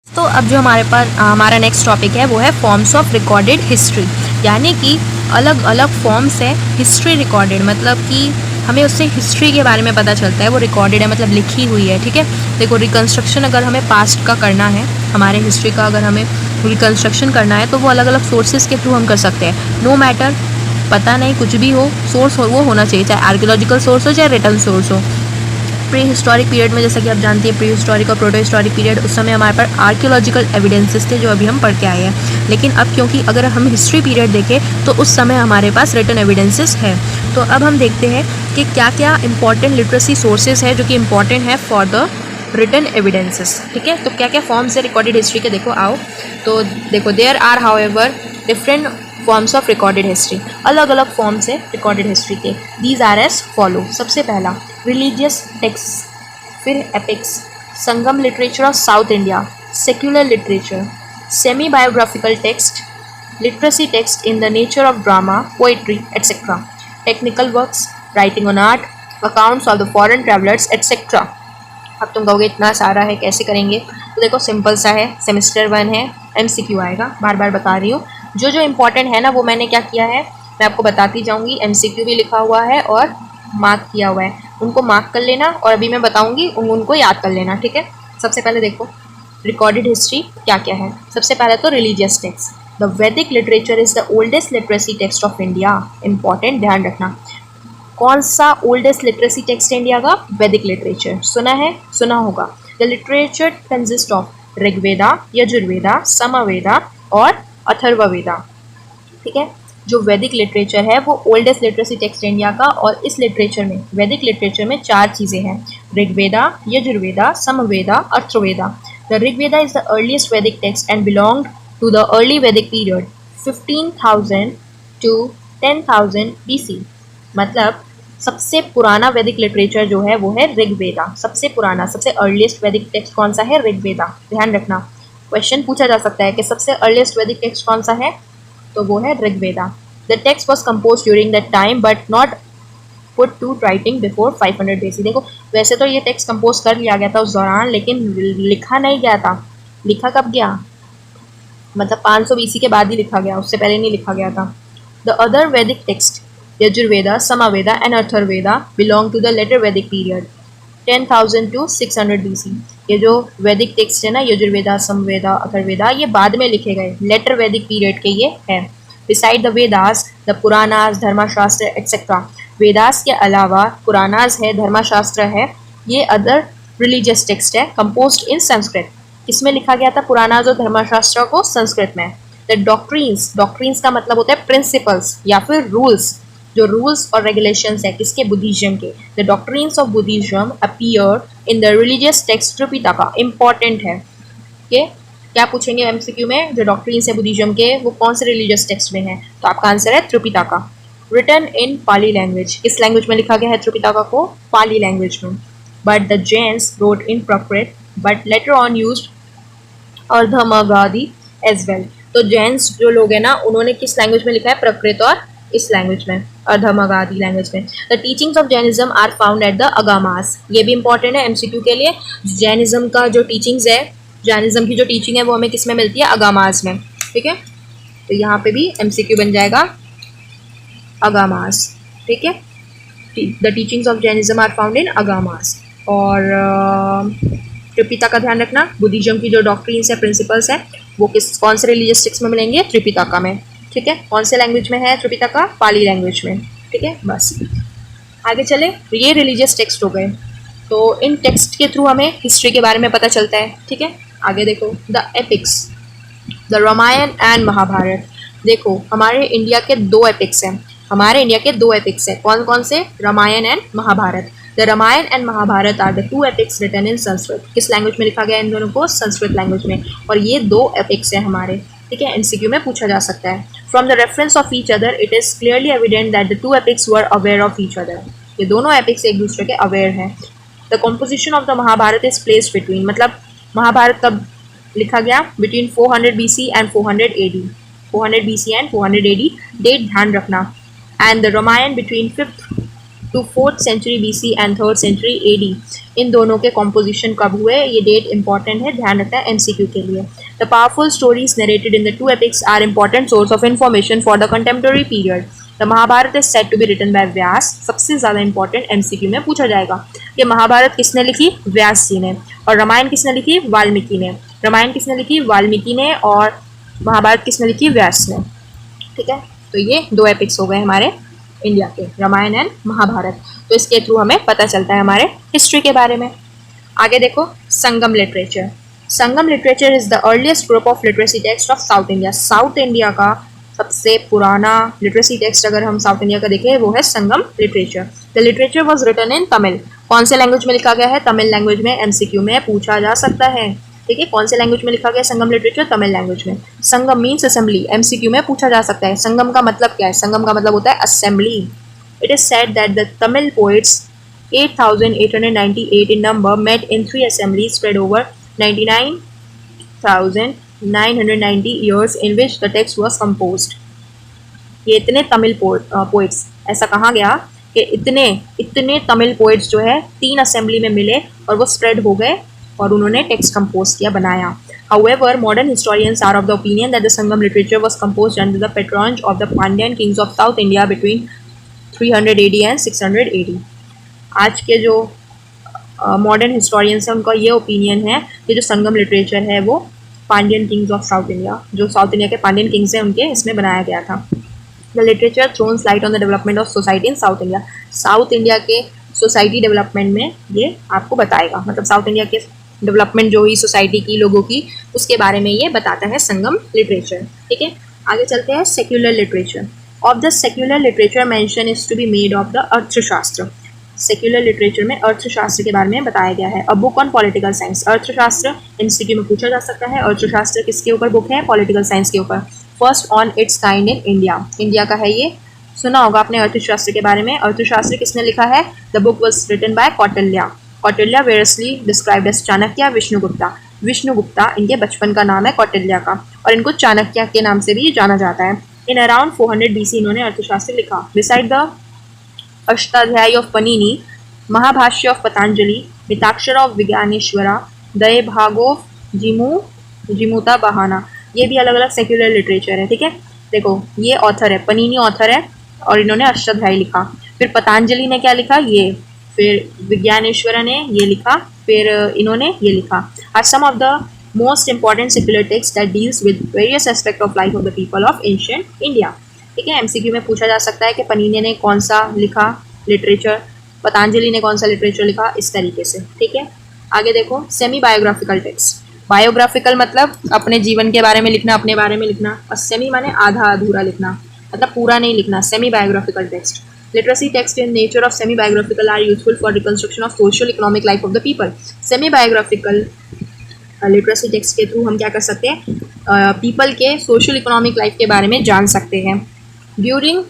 तो अब जो हमारे पास हमारा नेक्स्ट टॉपिक है वो है फॉर्म्स ऑफ रिकॉर्डेड हिस्ट्री, यानी कि अलग अलग फॉर्म्स है हिस्ट्री रिकॉर्डेड, मतलब कि हमें उससे हिस्ट्री के बारे में पता चलता है, वो रिकॉर्डेड है मतलब लिखी हुई है। ठीक है, देखो रिकन्स्ट्रक्शन अगर हमें पास्ट का करना है, हमारे हिस्ट्री का अगर हमें रिकन्स्ट्रक्शन करना है तो वो अलग अलग सोर्सेज के थ्रू हम कर सकते हैं। नो मैटर, पता नहीं कुछ भी हो, सोर्स हो वो होना चाहिए, चाहे आर्कियोलॉजिकल सोर्स हो चाहे रिटर्न सोर्स हो। प्री हिस्टोरिक पीरियड में जैसा कि आप जानती हैं प्री हिस्टोरिक और प्रोटो हिस्टोरिक पीरियड, उस समय हमारे पास आर्कियोलॉजिकल एविडेंसेस थे जो अभी हम पढ़ के आए हैं। लेकिन अब क्योंकि अगर हम हिस्ट्री पीरियड देखें तो उस समय हमारे पास रिटन एविडेंसेस है। तो अब हम देखते हैं कि क्या क्या इंपॉर्टेंट लिटरेसी सोर्सेज है जो कि इंपॉर्टेंट है फॉर द रिटन एविडेंसेस। ठीक है, तो क्या क्या फॉर्म्स है रिकॉर्डेड हिस्ट्री के, देखो आओ। तो देखो there are however different forms of recorded history, अलग अलग फॉर्म्स है रिकॉर्डेड हिस्ट्री के। These are as follow. सबसे पहला रिलीजियस टेक्स्ट, फिर epics, Sangam literature of South India, secular literature, semi biographical text, literacy text in the nature of drama, poetry etcetera, technical works, writing on art, accounts of the foreign travellers etcetera. अब तुम कहोगे इतना सारा है कैसे करेंगे, तो देखो सिंपल सा है, सेमेस्टर 1 है, MCQ आएगा, बार बार बता रही हूँ। जो जो इम्पोर्टेंट है ना वो मैंने क्या किया है मैं आपको बताती जाऊँगी, MCQ भी लिखा हुआ है और मार्क किया हुआ है, उनको मार्क कर लेना और अभी मैं बताऊँगी उनको याद कर लेना। ठीक है, सबसे पहले देखो रिकॉर्डेड हिस्ट्री क्या क्या है। सबसे पहले तो religious text, the Vedic literature is the oldest literacy text of India. Important, ध्यान रखना, कौन सा ओल्डेस्ट लिटरेसी टेक्स्ट है इंडिया का? Vedic literature. सुना है, सुना होगा। The literature consist of Rigveda, Yajurveda, Samaveda और अथर्ववेदा। ठीक है, जो वैदिक लिटरेचर है वो ओल्डेस्ट लिटरेसी टेक्स्ट है इंडिया का, और इस लिटरेचर में वैदिक लिटरेचर में 4 चीज़ें हैं, Rigveda, Yajurveda, Samaveda, Atharvaveda. The Rigveda is the earliest Vedic text and belonged to the early Vedic period 15,000 to 10,000 BC। मतलब सबसे पुराना वैदिक लिटरेचर जो है वो है ऋग्वेदा, सबसे पुराना, सबसे अर्लीस्ट वैदिक टेक्स्ट कौन सा है? ऋग्वेदा। ध्यान रखना, क्वेश्चन पूछा जा सकता है कि सबसे अर्लीस्ट वैदिक टेक्स्ट कौन सा है, तो वो है Rigveda. The text was compose during that time but not put to writing before 500 BC। देखो वैसे तो ये टेक्स्ट कंपोज कर लिया गया था उस दौरान, लेकिन लिखा नहीं गया था। लिखा कब गया? मतलब 500 BC के बाद ही लिखा गया, उससे पहले नहीं लिखा गया था। The other Vedic text Yajurveda, Samaveda and Atharvaveda belong to the later Vedic period 10,000 to 600 BC। ये जो वैदिक टेक्स्ट है ना, यजुर्वेदा, समवेदा, अथर्ववेदा, ये बाद में लिखे गए, लेटर वैदिक पीरियड के ये हैं। Beside the Vedas, the Puranas, धर्मशास्त्र एक्सेट्रा। वेदास के अलावा पुराणास है, धर्मशास्त्र है, ये अदर रिलीजियस टेक्स्ट है, कंपोज्ड इन संस्कृत। किसमें लिखा गया था पुराणास और धर्मशास्त्र को? संस्कृत में। द डॉक्ट्रीन्स, डॉक्ट्रीन्स का मतलब होता है प्रिंसिपल्स या फिर रूल्स, जो रूल्स और रेगुलेशंस है किसके? बुद्धिज्म के। The doctrines of Buddhism appear in the religious text Tripitaka. Important है कि क्या पूछेंगे MCQ में, जो डॉक्ट्रीन्स है बुद्धिज्म के वो कौन से रिलीजियस टेक्स्ट में है, तो आपका आंसर है Tripitaka. Written in Pali language, किस लैंग्वेज में लिखा गया है त्रिपिटका को? पाली लैंग्वेज में। But the Jains wrote in Prakrit but later on used Ardhamagadhi as well. तो जैन्स जो लोग हैं ना उन्होंने किस लैंग्वेज में लिखा है? प्राकृत और इस लैंग्वेज में, अर्धमागधी लैंग्वेज में। The teachings of Jainism are found at the Agamas. ये भी इंपॉर्टेंट है MCQ के लिए। जैनिज्म का जो टीचिंग्स है, जैनिज्म की जो टीचिंग है वो हमें किस में मिलती है? अगामास में। ठीक है, तो यहाँ पे भी MCQ बन जाएगा अगामास। ठीक है, the teachings of Jainism are found in Agamas. और त्रिपिटका का ध्यान रखना, बुद्धिज्म की जो डॉक्ट्रीन्स है, प्रिंसिपल्स है, वो किस कौन से रिलीजियस टेक्स्ट में मिलेंगे? त्रिपिटका में। ठीक है, कौन से लैंग्वेज में है त्रिपिटका? पाली लैंग्वेज में। ठीक है, बस आगे चले। ये रिलीजियस टेक्स्ट हो गए, तो इन टेक्स्ट के थ्रू हमें हिस्ट्री के बारे में पता चलता है। ठीक है, आगे देखो the epics, the Ramayana and Mahabharata. देखो हमारे इंडिया के 2 एपिक्स हैं, हमारे इंडिया के 2 एपिक्स हैं, कौन कौन से? Ramayana and Mahabharata. The Ramayana and Mahabharata are the 2 epics written in Sanskrit. किस लैंग्वेज में लिखा गया इन दोनों को? संस्कृत लैंग्वेज में। और ये 2 एपिक्स हैं हमारे। ठीक है, MCQ में पूछा जा सकता है। From the reference of each other it is clearly evident that the 2 epics were aware of each other. ये दोनों एपिक्स एक दूसरे के अवेयर हैं। The composition of the Mahabharata is placed between, मतलब महाभारत कब लिखा गया? Between 400 BC and 400 AD। 400 BC and 400 AD date ध्यान रखना। And the Ramayana between 5th to 4th century BC and 3rd century AD। इन दोनों के कॉम्पोजिशन कब हुए, ये डेट इंपॉर्टेंट है, ध्यान रखना है MCQ के लिए। The powerful stories narrated in the two epics are important source of information for the contemporary period. The Mahabharata is said to be written by Vyasa. सबसे ज़्यादा इंपॉर्टेंट MCQ में पूछा जाएगा कि महाभारत किसने लिखी, व्यास जी ने। और रामायण किसने लिखी, वाल्मीकि ने। रामायण किसने लिखी, वाल्मीकि ने। और महाभारत किसने लिखी, व्यास ने। ठीक है, तो ये 2 एपिक्स हो गए हमारे इंडिया के, रामायण एंड महाभारत। तो इसके थ्रू हमें पता चलता है हमारे हिस्ट्री के बारे में। आगे देखो, Sangam literature. Sangam literature is the earliest group of literacy text of South India. South India का सबसे पुराना लिटरेसी टेक्स्ट अगर हम साउथ इंडिया का देखें वो है Sangam literature. The literature was written in Tamil. कौन से लैंग्वेज में लिखा गया है, तमिल लैंग्वेज में। MCQ में पूछा जा सकता है। ठीक है, कौन से लैंग्वेज में लिखा गया संगम लिटरेचर, तमिल लैंग्वेज में। संगम मीन्स असेंबली, MCQ में पूछा जा सकता है। संगम का मतलब क्या है, संगम का मतलब होता है assembly. It is said that the Tamil poets 8,898 in number met in 3 assemblies spread over 99,990 years in which the text was composed। ये इतने तमिल पोइट्स, ऐसा कहा गया कि इतने तमिल पोइट्स जो है 3 असेंबली में मिले और वो स्प्रेड हो गए और उन्होंने टेक्स्ट कंपोज किया, बनाया। However, modern historians are of the opinion that the Sangam literature was composed under the patronage of the Pandyan kings of South India between 300 AD and 600 AD। आज के जो मॉडर्न हिस्टोरियंस हैं उनका ये opinion है कि जो संगम लिटरेचर है वो Pandyan kings of South India, जो साउथ इंडिया के पांड्यन किंग्स हैं उनके इसमें बनाया गया था। The literature throws light on the development of society in South India. South India के सोसाइटी डेवलपमेंट में ये आपको बताएगा, मतलब साउथ इंडिया के डेवलपमेंट जो हुई सोसाइटी की, लोगों की, उसके बारे में ये बताता है संगम लिटरेचर। ठीक है, आगे चलते हैं secular literature. Of the secular literature mention is to be made of the Arthashastra. Secular literature में अर्थशास्त्र के बारे में बताया गया है। A book on political science. Arthashastra MCQ में पूछा जा सकता है। अर्थशास्त्र किसके ऊपर बुक है, पॉलिटिकल साइंस के ऊपर। First on it's kind in India. India का है ये, सुना होगा आपने अर्थशास्त्र के बारे में। अर्थशास्त्र किसने लिखा है, the book was written by Kautilya. Kautilya variously described as Chanakya Vishnugupta. Vishnugupta इनके बचपन का नाम है कौटिल्य का, और इनको चाणक्य के नाम से भी जाना जाता है। इन अराउंड 400 BC इन्होंने अर्थशास्त्र लिखा। Beside the Ashtadhyayi of Panini, Mahabhashya of Patanjali, Mitakshara of Vijnaneshwara, Dayabhaga of जिमुता बहाना, ये भी अलग अलग सेक्युलर लिटरेचर है। ठीक है, देखो ये ऑथर है, पनीनी ऑथर है और इन्होंने अष्टाध्यायी लिखा। फिर पतंजलि ने क्या लिखा, ये। फिर विज्ञानेश्वरा ने ये लिखा। फिर इन्होंने ये लिखा। Are some of the most important secular text that deals with various aspect of life of the people of ancient India. ठीक है, MCQ में पूछा जा सकता है कि पनीनी ने कौन सा लिखा लिटरेचर, पतंजलि ने कौन सा लिटरेचर लिखा, इस तरीके से। ठीक है, आगे देखो, सेमी बायोग्राफिकल टेक्स्ट। बायोग्राफिकल मतलब अपने जीवन के बारे में लिखना, अपने बारे में लिखना, और सेमी माने आधा अधूरा लिखना, मतलब पूरा नहीं लिखना। Semi biographical text. Literacy text in nature of semi biographical are useful for reconstruction of social economic life of the people. Semi biographical literacy text के थ्रू हम क्या कर सकते हैं, पीपल के सोशल इकोनॉमिक लाइफ के बारे में जान सकते हैं। During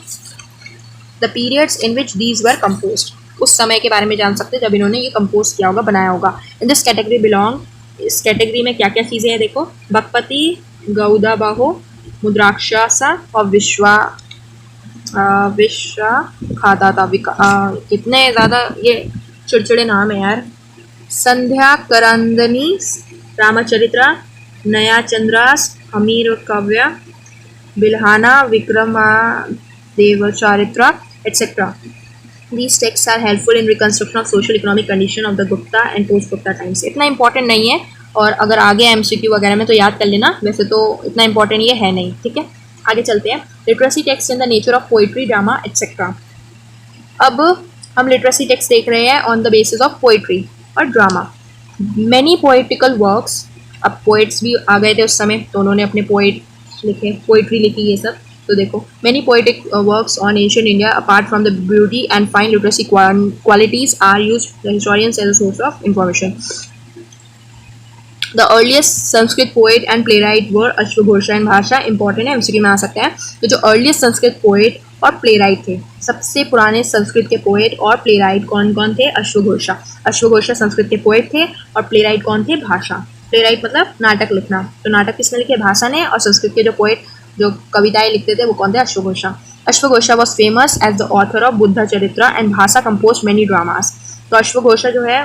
the periods in which these were composed, उस समय के बारे में जान सकते हैं जब इन्होंने ये कंपोज किया होगा, बनाया होगा। इन दिस कैटेगरी बिलोंग, इस कैटेगरी में क्या क्या चीज़ें हैं देखो, बकपति, गौदाबाहो, मुद्राक्षासा और विश्वा खाता था। कितने ज़्यादा ये चिड़चिड़े नाम है यार। संध्या करंदनी, रामचरित्रा, नया चंद्रास, हमीर काव्य, बिल्हाना, विक्रमादेवचारित्रा etc. These texts are helpful in reconstruction of social economic condition of the Gupta and post Gupta times। इतना इंपॉर्टेंट नहीं है, और अगर आगे MCQ वगैरह में तो याद कर लेना, वैसे तो इतना इंपॉर्टेंट ये है नहीं। ठीक है, आगे चलते हैं। Literacy text in the nature of poetry, drama etc। अब हम लिटरेसी टेक्स्ट देख रहे हैं on the basis of poetry और ड्रामा। मैनी पोइटिकल वर्क्स, अब पोइट्स भी आ गए थे उस समय, तो उन्होंने अपने पोइट लिखे, पोइट्री लिखी, ये सब। तो देखो, many poetic works on ancient India apart from the beauty and fine literacy qualities are used historians as a source of information. The earliest Sanskrit poet and playwright were अश्वघोषा and Bhasa. Important है, MCQ में आ सकते हैं। तो जो earliest Sanskrit poet और playwright थे, सबसे पुराने संस्कृत के पोएट और प्ले राइट कौन कौन थे, अश्वघोषा। अश्वघोषा संस्कृत के पोएट थे, और प्ले राइट कौन थे, भाषा। प्ले राइट मतलब नाटक लिखना, तो नाटक किसने लिखे, भाषा ने। और संस्कृत के जो पोएट जो कविताएं लिखते थे वो कौन थे, अश्वघोषा। अश्वघोषा was famous as the author of Buddha Charitra and भाषा कंपोज मेनी ड्रामास। तो अश्वघोषा जो है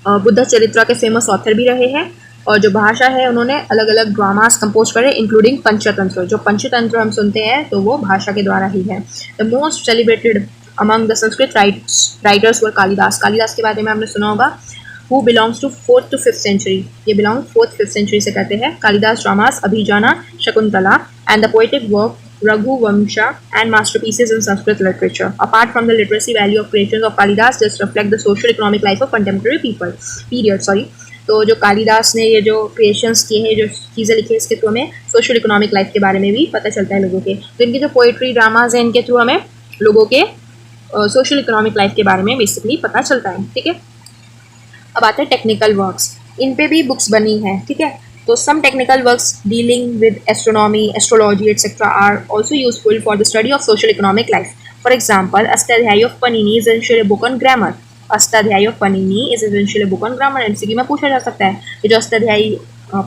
बुद्ध चरित्र के फेमस ऑथर भी रहे हैं, और जो भाषा है उन्होंने अलग अलग ड्रामास कंपोज करे इंक्लूडिंग पंचतंत्र। जो पंचतंत्र हम सुनते हैं तो वो भाषा के द्वारा ही है। The most celebrated among the Sanskrit writers were Kalidasa. Kalidasa के बारे में आपने सुना होगा, who belongs to 4th to 5th century। ये बिलोंग 4th 5th century से करते हैं। Kalidasa dramas Abhijnana, Shakuntala and the poetic work Raghuvamsha and masterpieces in Sanskrit literature. Apart from the literary value of creations of Kalidas, just reflect the socio-economic life of contemporary period. तो जो कालिदास ने ये जो creations किए हैं, जो चीज़ें लिखी है, इसके थ्रू हमें सोशल इकोनॉमिक लाइफ के बारे में भी पता चलता है लोगों के। तो इनके जो पोइट्री ड्रामाज हैं, इनके थ्रू हमें लोगों के सोशल इकोनॉमिक लाइफ के बारे में बेसिकली पता चलता है। ठीक है, अब आते हैं टेक्निकल वर्क्स। इन पे भी बुक्स बनी हैं। ठीक है, तो some technical works dealing with astronomy, astrology, etc. are also useful for the study of social economic life. For example, Astadhyayi of Panini is essentially a book on grammar. Astadhyayi of Panini is essentially a book on grammar. MCQ में पूछा जा सकता है कि जो अष्टाध्यायी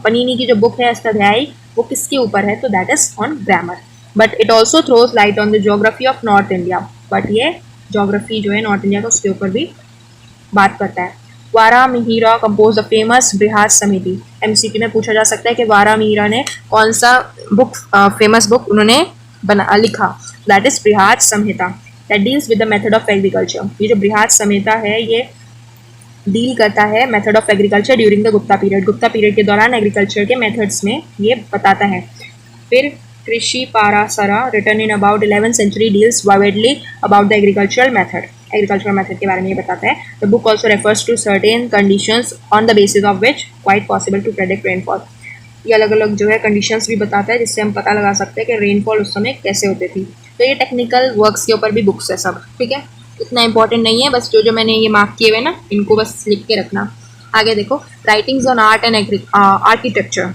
पनीनी की जो book है अष्टाध्यायी, वो किसके ऊपर है, तो that is on grammar. But it also throws light on the geography of North India. But ये geography जो है नॉर्थ इंडिया का, उसके ऊपर भी बात करता है। वारामिहिरा कंपोज द फेमस बृहद समिति। एमसीक्यू में पूछा जा सकता है कि वारामिहिरा ने कौन सा बुक फेमस बुक उन्होंने लिखा, that is Brihad Samhita, that deals with the method of agriculture. ये जो बृहद संहिता है ये डील करता है method of agriculture during the Gupta period. Gupta period के दौरान एग्रीकल्चर के मेथड्स में ये बताता है। फिर Krishi Parashara written in about 11th century deals widely about the agricultural method के बारे में ये बताता है। The book also refers to certain conditions on the basis of which quite possible to predict rainfall. ये अलग अलग जो है कंडीशंस भी बताता है, जिससे हम पता लगा सकते हैं कि रेनफॉल उस समय कैसे होती थी। तो ये टेक्निकल वर्क्स के ऊपर भी बुक्स है सब। ठीक है, इतना इंपॉर्टेंट नहीं है, बस जो मैंने ये मार्क किए हुए ना, इनको बस लिख के रखना। आगे देखो, writings on art and architecture.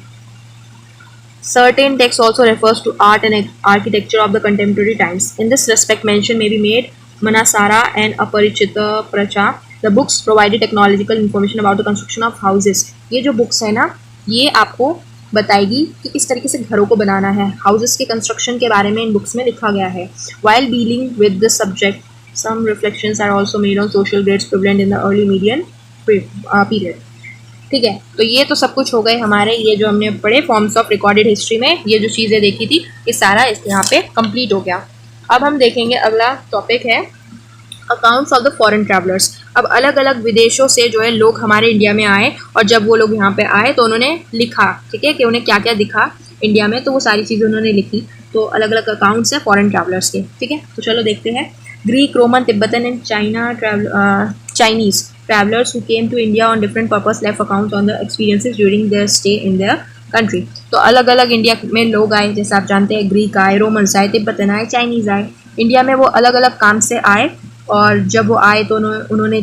Certain text also refers to art and architecture of the contemporary times. In this respect, mention may be made Manasara and Aparichita Pracha. The books provided technological information about the construction of houses. ये जो books है ना, ये आपको बताएगी कि किस तरीके से घरों को बनाना है। हाउसेस के कंस्ट्रक्शन के बारे में इन बुक्स में लिखा गया है। While dealing with this subject, some reflections are also made on social grades prevalent in the early median period. ठीक है, तो ये तो सब कुछ हो गए हमारे, ये जो हमने पढ़े फॉर्म्स ऑफ रिकॉर्डेड हिस्ट्री में, ये जो चीज़ें देखी थी, ये सारा यहाँ पे कंप्लीट हो गया। अब हम देखेंगे अगला टॉपिक है accounts of the foreign travellers. अब अलग अलग विदेशों से जो है लोग हमारे इंडिया में आए, और जब वो लोग यहाँ पे आए तो उन्होंने लिखा, ठीक है, कि उन्हें क्या क्या दिखा इंडिया में, तो वो सारी चीज़ें उन्होंने लिखी। तो अलग अलग अकाउंट्स हैं फॉरेन ट्रैवलर्स के। ठीक है, तो चलो देखते हैं। Greek, Roman, Tibetan and Chinese travelers who came to India on different purpose left accounts on the experiences during their stay in their country. तो अलग अलग इंडिया में लोग आए, जैसे आप जानते हैं ग्रीक आए, रोमन्स आए, तिब्बतन आए, चाइनीज़ आए। इंडिया में वो अलग अलग काम से आए, और जब वो आए तो उन्होंने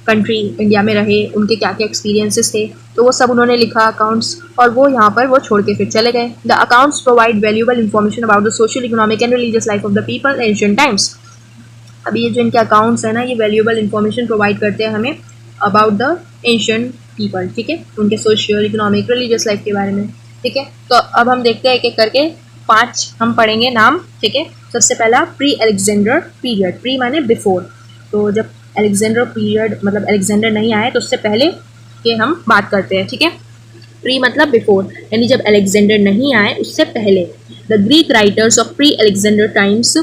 कंट्री इंडिया में रहे, उनके क्या क्या एक्सपीरियंसेस थे, तो वो सब उन्होंने लिखा अकाउंट्स, और वो यहाँ पर वो छोड़ के फिर चले गए। The accounts provide valuable information about the social, economic and religious life of the people in ancient times. अभी ये जो इनके अकाउंट्स है ना, ये वैल्यूएबल इंफॉर्मेशन प्रोवाइड करते हैं हमें अबाउट द एंशिएंट पीपल। ठीक है, उनके सोशल, इकोनॉमिक, रिलीजियस लाइफ के बारे में। ठीक है, तो अब हम देखते हैं एक एक करके 5 हम पढ़ेंगे नाम। ठीक है, सबसे पहला प्री अलेक्जेंडर पीरियड। प्री माने बिफोर, तो जब अलेक्जेंडर पीरियड मतलब अलेक्जेंडर नहीं आए तो उससे पहले के हम बात करते हैं। ठीक है, प्री मतलब बिफोर, यानी जब अलेक्जेंडर नहीं आए उससे पहले। The Greek writers of pre Alexander times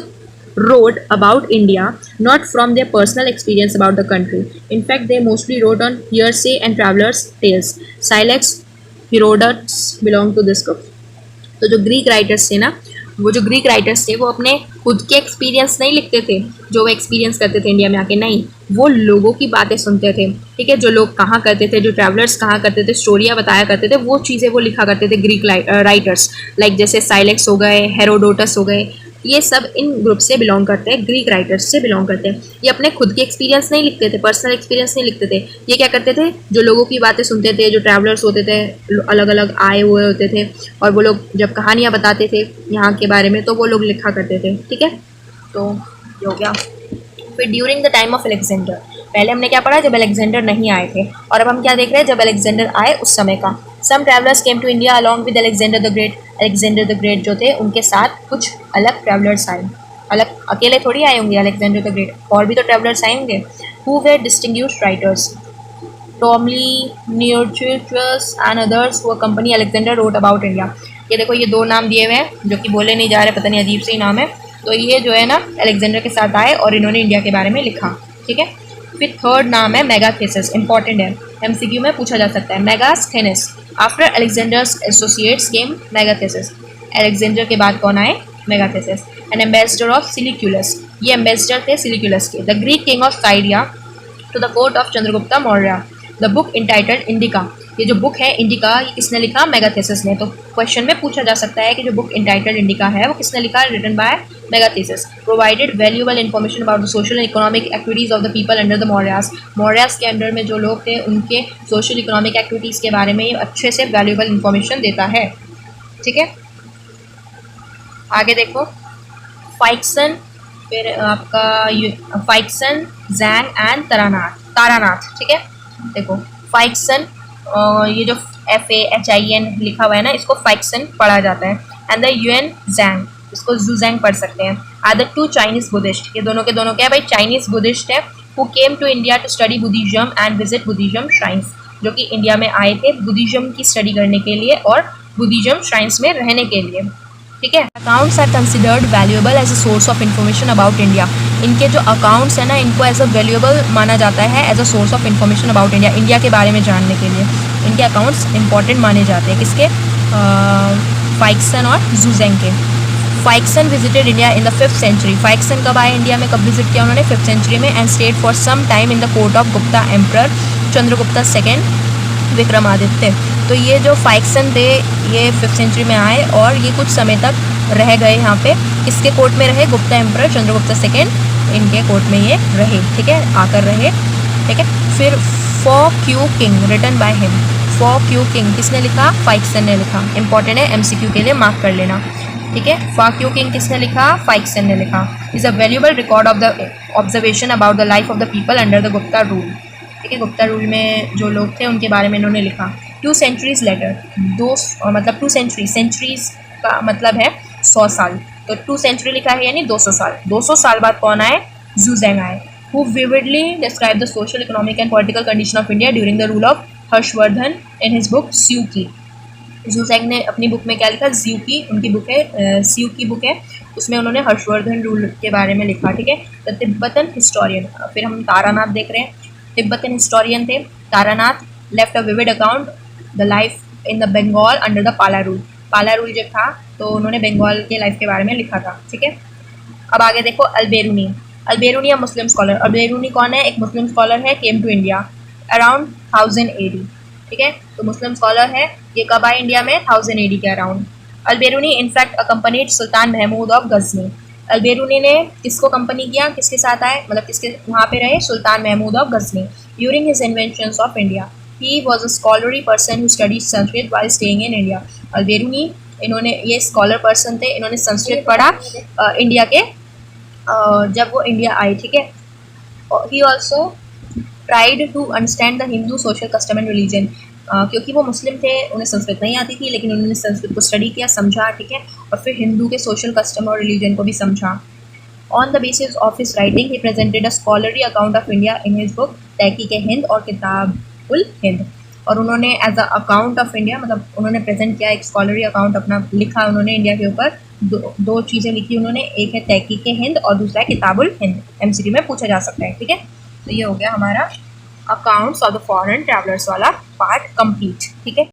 wrote about India not from their personal experience about the country. In fact, they mostly wrote on hearsay and travelers' tales. Sylex, Herodotus belong to this group. तो जो Greek writers थे ना, वो जो Greek writers थे वो अपने खुद के एक्सपीरियंस नहीं लिखते थे, जो वो एक्सपीरियंस करते थे इंडिया में आके, नहीं, वो लोगों की बातें सुनते थे। ठीक है, जो लोग कहाँ करते थे, जो ट्रैवलर्स कहाँ करते थे, स्टोरियाँ बताया करते थे, वो चीज़ें वो लिखा करते थे ग्रीक राइटर्स। लाइक जैसे साइलेक्स हो गए, हेरोडोटस हो गए, ये सब इन ग्रुप से बिलोंग करते हैं, ग्रीक राइटर्स से बिलोंग करते हैं। ये अपने खुद के एक्सपीरियंस नहीं लिखते थे, पर्सनल एक्सपीरियंस नहीं लिखते थे। ये क्या करते थे, जो लोगों की बातें सुनते थे, जो ट्रैवलर्स होते थे, अलग अलग आए हुए होते थे, और वो लोग जब कहानियाँ बताते थे यहाँ के बारे में, तो वो लोग लिखा करते थे। ठीक है, तो ये हो गया। फिर during the time of Alexander, पहले हमने क्या पढ़ा, जब अलेक्जेंडर नहीं आए थे, और अब हम क्या देख रहे हैं, जब अलेक्जेंडर आए उस समय का। Some travellers came to India along with Alexander the Great. Alexander the Great जो थे, उनके साथ कुछ अलग ट्रैवलर्स आए। अलग अकेले थोड़ी आए होंगे अलेक्जेंडर द ग्रेट, और भी तो ट्रेवलर्स आए होंगे। हु वेर डिस्टिंग्विश्ड राइटर्स, टॉमली, Onesicritus and others who accompany Alexander wrote about India. ये देखो ये 2 नाम दिए हुए हैं जो कि बोले नहीं जा रहे, पता नहीं अजीब से ही नाम है। तो ये जो है ना अलेक्जेंडर के साथ आए और इन्होंने इंडिया के बारे में लिखा, ठीक है। फिर थर्ड नाम है मेगाथेसिस, इंपॉर्टेंट है, एमसीक्यू में पूछा जा सकता है। Megasthenes, after Alexander's associates came Megasthenes, Alexander के बाद कौन आए, Megasthenes. An ambassador of Seleucus, ये एम्बेसडर थे सिलिक्यूलस के। The Greek king of Syria to the court of Chandragupta Maurya. The book entitled Indica, ये जो बुक है इंडिका ये किसने लिखा, मेगाथेसिस ने। तो क्वेश्चन में पूछा जा सकता है कि जो बुक इंटाइटल्ड इंडिका है वो किसने लिखा, written by Megasthenes. Provided valuable information about the social and economic activities of the people under the Mauryas, Mauryas के अंडर में जो लोग थे उनके सोशल इकोनॉमिक एक्टिविटीज़ के बारे में ये अच्छे से वैल्यूएबल इन्फॉर्मेशन देता है, ठीक है। आगे देखो फाइक्सन, फिर आपका फाइक्सन, जैंग एंड तारानाथ, ठीक है। देखो फाइक्सन, ये जो FAHIN लिखा हुआ है ना इसको फाइक्सन पढ़ा जाता है। एंड द युएन जैंग, इसको जूजैंग पढ़ सकते हैं। आर द 2 चाइनीज बुद्धिस्ट, ये दोनों के दोनों क्या है भाई, चाइनीज बुद्धिस्ट है। Who came to India to study Buddhism and visit Buddhism shrines, जो कि इंडिया में आए थे बुद्धिज्म की स्टडी करने के लिए और बुद्धिज्म श्राइन्स में रहने के लिए, ठीक है। Accounts are considered valuable as a source of information about India, इनके जो अकाउंट्स है ना इनको एज अ वैल्यूएबल माना जाता है as a source of information about India, India के बारे में जानने के लिए इनके अकाउंट्स इंपॉर्टेंट माने जाते हैं। किसके, फाइक्सन और जूजैंग के। Faxian visited India in the 5th century, Faxian कब आए इंडिया में, कब विजिट किया उन्होंने, 5th सेंचुरी में। And stayed for some time in the court of Gupta emperor Chandragupta II Vikramaditya. तो ये जो फाइक्सन थे ये 5th सेंचुरी में आए और ये कुछ समय तक रह गए यहाँ पे, किसके कोर्ट में रहे, गुप्ता एम्परर चंद्रगुप्ता II इनके कोर्ट में ये रहे, ठीक है, आकर रहे, ठीक है। फिर Fo Kuo King written by him, Fo Kuo King किसने लिखा, फाइक्सन ने लिखा, इंपॉर्टेंट है, MCQ के लिए मार्क कर लेना, ठीक है। फॉर क्यू किंग किसने लिखा, फाइक्सन ने लिखा। Is a valuable record of the observation about the life of the people under the Gupta rule, ठीक है। गुप्ता रूल में जो लोग थे उनके बारे में इन्होंने लिखा। 2 centuries लेटर, 2 मतलब 2 centuries, सेंचुरीज का मतलब है 100 साल, तो 2 century लिखा है यानी 200 साल। 200 साल बाद कौन आए, जूजैंग आए। Who vividly describe the social economic and political condition of India during the rule of Harshavardhana in his book Siyuki. Xuanzang ने अपनी बुक में क्या लिखा, ज्यूकी उनकी बुक है, स्यूकी बुक है, उसमें उन्होंने हर्षवर्धन रूल के बारे में लिखा, ठीक है। द तिब्बतन हिस्टोरियन, फिर हम तारानाथ देख रहे हैं, तिब्बतन हिस्टोरियन थे Taranath, left a vivid account the life in the Bengal under the Pala rule, Pala rule जो था तो उन्होंने बंगाल के लाइफ के बारे में लिखा था, ठीक है। अब आगे देखो अल्बेरुनी, अल्बेरुनी या मुस्लिम स्कॉलर, अल्बेरुनी कौन है, एक मुस्लिम स्कॉलर है, came to India around 1000 AD, ठीक है। तो मुस्लिम स्कॉलर है, ये कब आए इंडिया में, 1000 AD के around. Alberuni in fact accompanied Sultan Mahmud of Ghazni, Alberuni ने किसको कंपनी किया, किसके साथ आए, मतलब किसके वहाँ पे रहे, Sultan Mahmud of Ghazni. During his inventions of India he was a scholarly person who studied Sanskrit while staying in India. Alberuni इन्होंने, ये स्कॉलर पर्सन थे, इन्होंने संस्कृत पढ़ा इंडिया के जब वो इंडिया आए, ठीक है। He also tried to understand the Hindu social custom and religion, क्योंकि वो मुस्लिम थे उन्हें संस्कृत नहीं आती थी लेकिन उन्होंने संस्कृत को स्टडी किया, समझा, ठीक है, और फिर हिंदू के सोशल कस्टम और रिलीजन को भी समझा। On the basis of his writing he presented a scholarly account of India in his book Tahqiq Hind और किताबुल हिंद, और उन्होंने as a account of India मतलब उन्होंने प्रेजेंट किया, एक स्कॉलरी अकाउंट अपना लिखा उन्होंने इंडिया के ऊपर। दो चीज़ें लिखी उन्होंने, एक है तहकीक हिंद और दूसरा है किताबुल हिंद, MCQ में पूछा जा सकता है, ठीक है। तो ये हो गया हमारा accounts of the foreign travellers वाला पार्ट कंप्लीट, ठीक है।